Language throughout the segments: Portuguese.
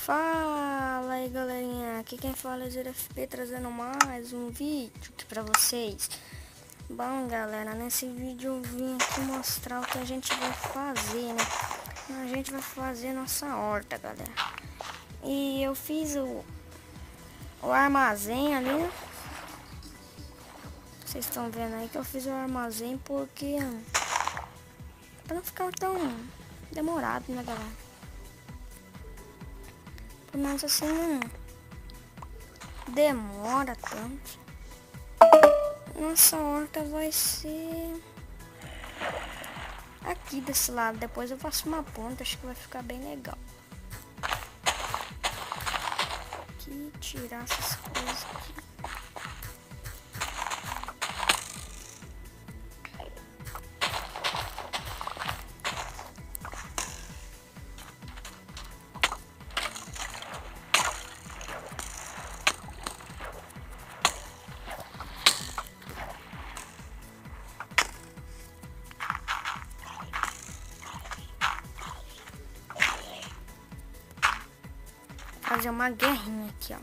Fala aí galerinha, aqui quem fala é ZFP trazendo mais um vídeo aqui pra vocês. Bom galera, nesse vídeo eu vim aqui mostrar o que a gente vai fazer, né? A gente vai fazer nossa horta, galera. E eu fiz o armazém ali, né? Vocês estão vendo aí que eu fiz o armazém porque pra não ficar tão demorado, né galera? Mas assim não demora tanto. Nossa horta vai ser aqui desse lado. Depois eu faço uma ponta, acho que vai ficar bem legal. Aqui, tirar essas coisas aqui. Fazer uma guerrinha aqui, ó.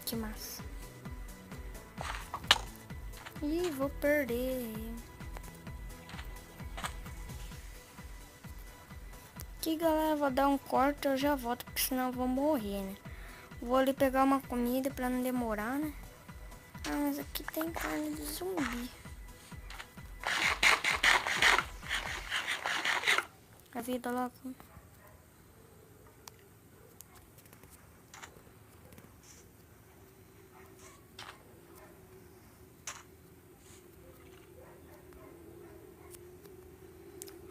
Que massa. Ih, vou perder. Aqui, galera, vou dar um corte, eu já volto, porque senão eu vou morrer, né? Vou ali pegar uma comida pra não demorar, né? Ah, mas aqui tem carne de zumbi. A vida logo.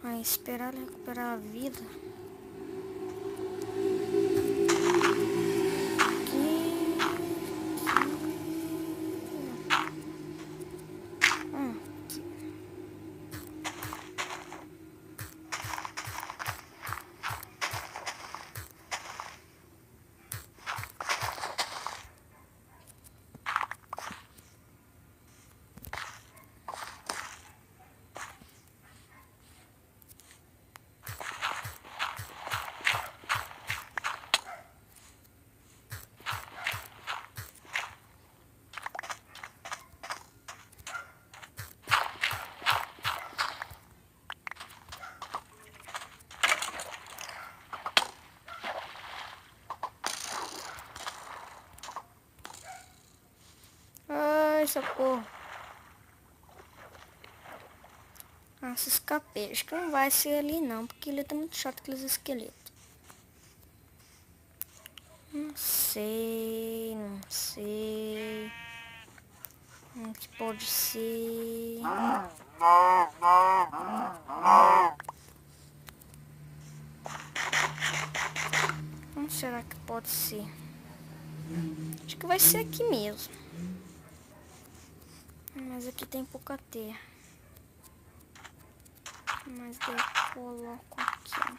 Vai esperar ele recuperar a vida. Ai, socorro. Nossa, escapei. Acho que não vai ser ali não, porque ele tá muito chato, aqueles esqueletos. Não sei. O que pode ser? Como será que pode ser? Acho que vai ser aqui mesmo. Mas aqui tem pouca terra. Mas daí eu coloco aqui, ó.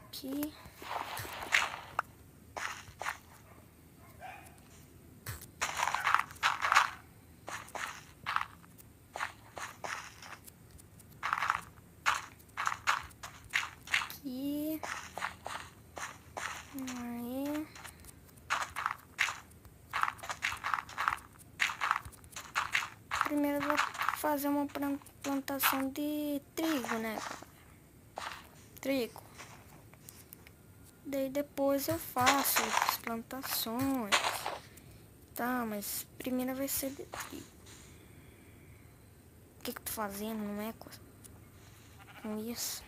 Aqui. Aqui. Aí. Primeiro eu vou fazer uma plantação de trigo, né? Trigo. Daí depois eu faço outras plantações. Tá, mas primeiro vai ser de trigo. O que eu tô fazendo, não é? Com isso.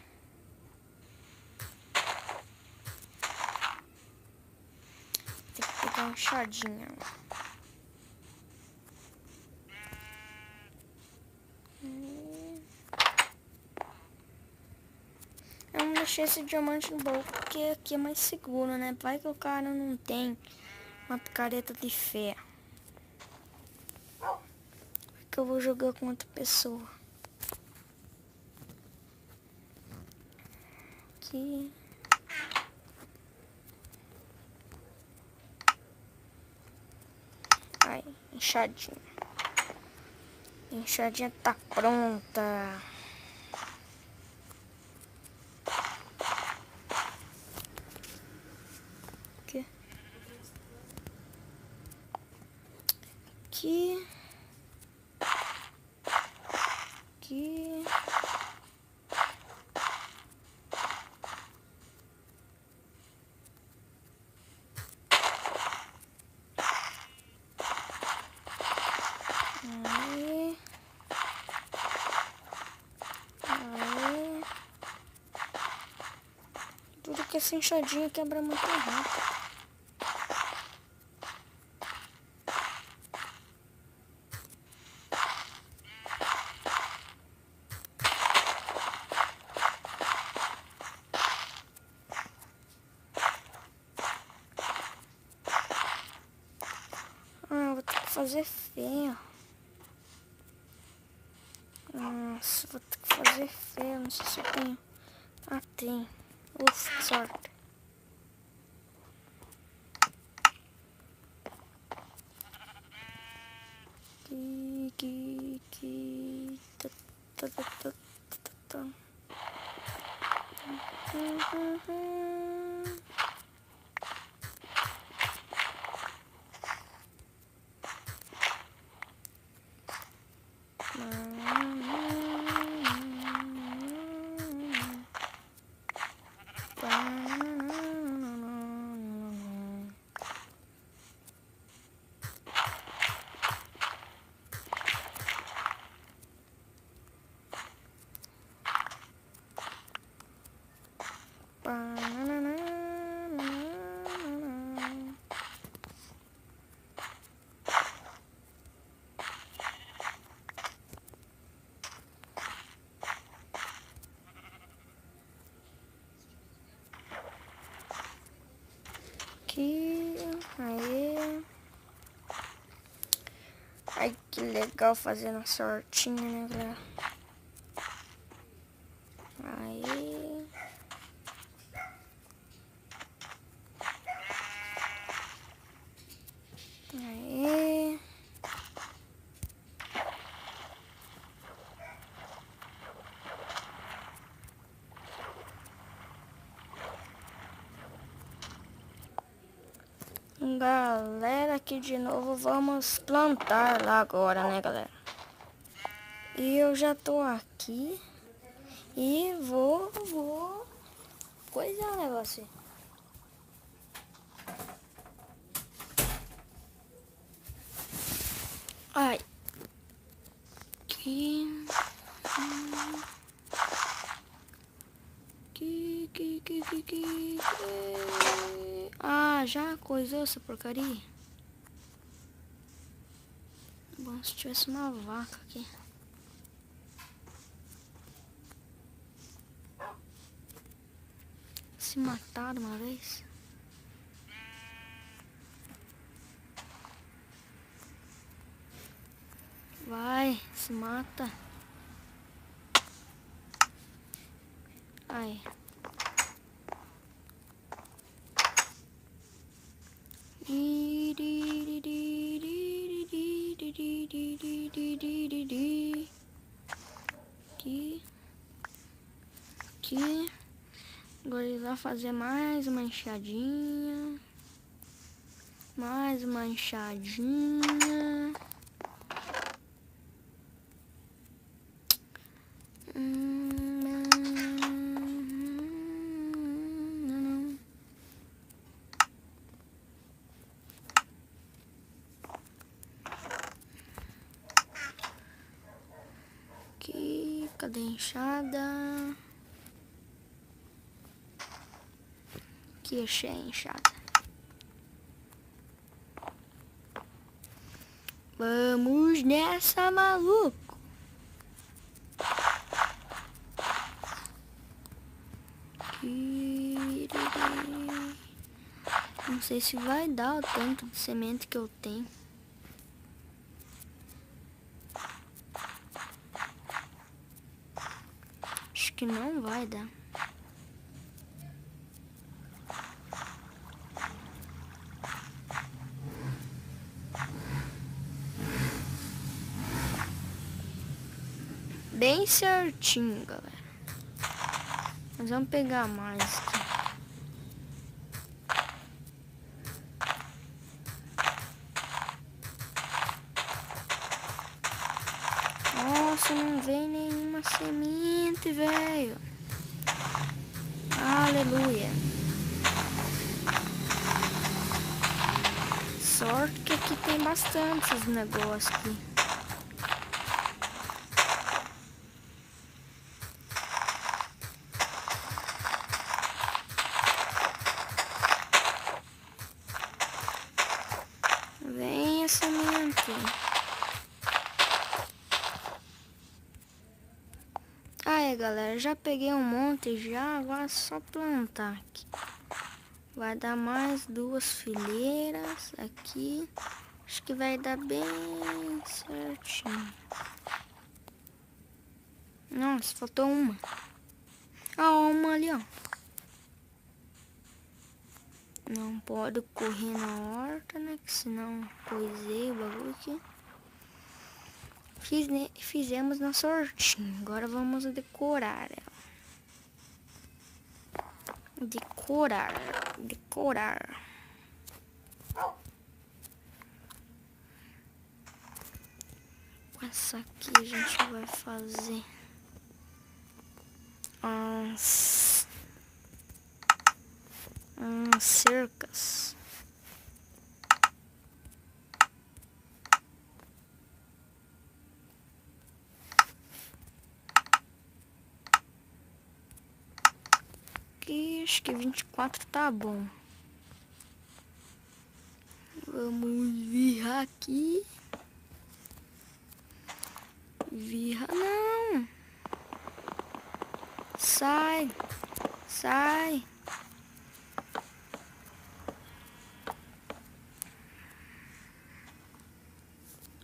Tem que pegar uma enxadinha. Eu não deixei esse diamante no baú porque aqui é mais seguro, né? Vai que o cara não tem uma picareta de ferro. Que eu vou jogar com outra pessoa. Aqui. Aí, enxadinha. A enxadinha tá pronta. aqui. Aqui. Aí. Aí. Tudo que essa enxadinha quebra muito rápido. Vou ter que fazer feio. Nossa, vou ter que fazer feio. Não sei se eu tenho. Ah, tem. Ufa, que sorte. Aqui, aí. Ai, que legal fazendo a sortinha, né, galera? Aí. Aí. Galera, aqui de novo vamos plantar lá agora, né, galera? E eu já tô aqui e vou coisar o negócio. Ai. Aqui. Ah, já coisou essa porcaria? Bom, se tivesse uma vaca aqui. Se mataram uma vez. Vai, se mata. Ai. Aqui. Agora ele vai fazer mais uma enxadinha. Mais uma enxadinha. Aqui, cadê a enxada? Aqui achei a enxada. Vamos nessa, maluco. Não sei se vai dar o tanto de semente que eu tenho. Acho que não vai dar. Bem certinho, galera. Mas vamos pegar mais aqui. uma semente, velho. Aleluia. Sorte que aqui tem bastante esses negócios aqui. Vem a semente. Aí, galera, já peguei um monte já, agora é só plantar aqui. Vai dar mais 2 fileiras aqui. Acho que vai dar bem certinho. Nossa, faltou uma. Ah, uma ali, ó. Não pode correr na horta, né? Que senão coisei o bagulho aqui. Fizemos nossa hortinha. Agora vamos decorar ela. Decorar. Com essa aqui a gente vai fazer umas cercas. Aqui, acho que 24 tá bom. Vamos virar aqui. Virra não. Sai.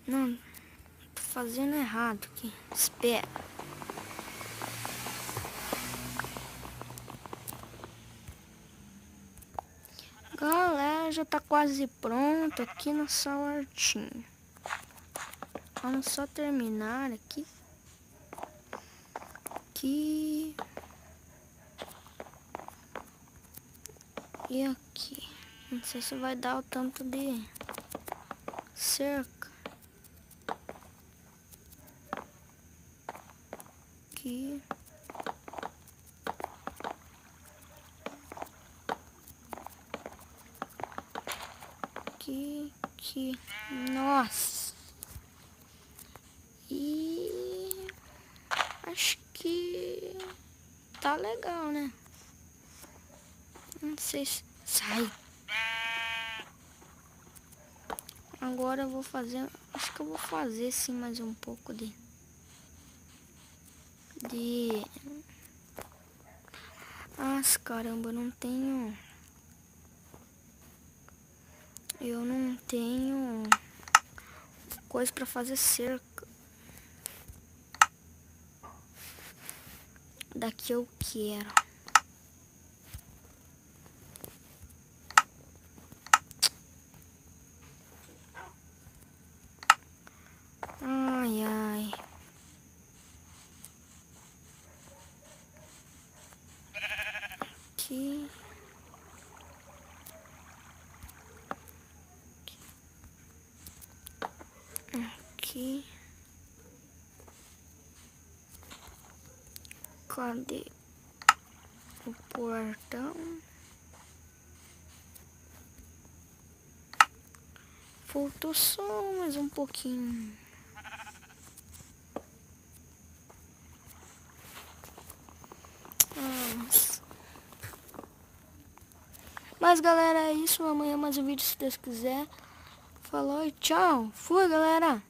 Não, tô fazendo errado aqui. Espera. Galera, já tá quase pronto aqui nossa hortinha. Vamos só terminar aqui. E aqui. Não sei se vai dar o tanto de cerca. Aqui. Aqui. Nossa. E acho que tá legal, né? Não sei se... Sai. Agora eu vou fazer... Acho que eu vou fazer sim mais um pouco de... Nossa, caramba, eu não tenho coisa pra fazer cerca. Daqui eu quero. Ai. Aqui. Cadê o portão? Faltou só mais um pouquinho. Nossa. Mas galera, é isso. Amanhã mais um vídeo se Deus quiser. Falou e tchau. Fui, galera.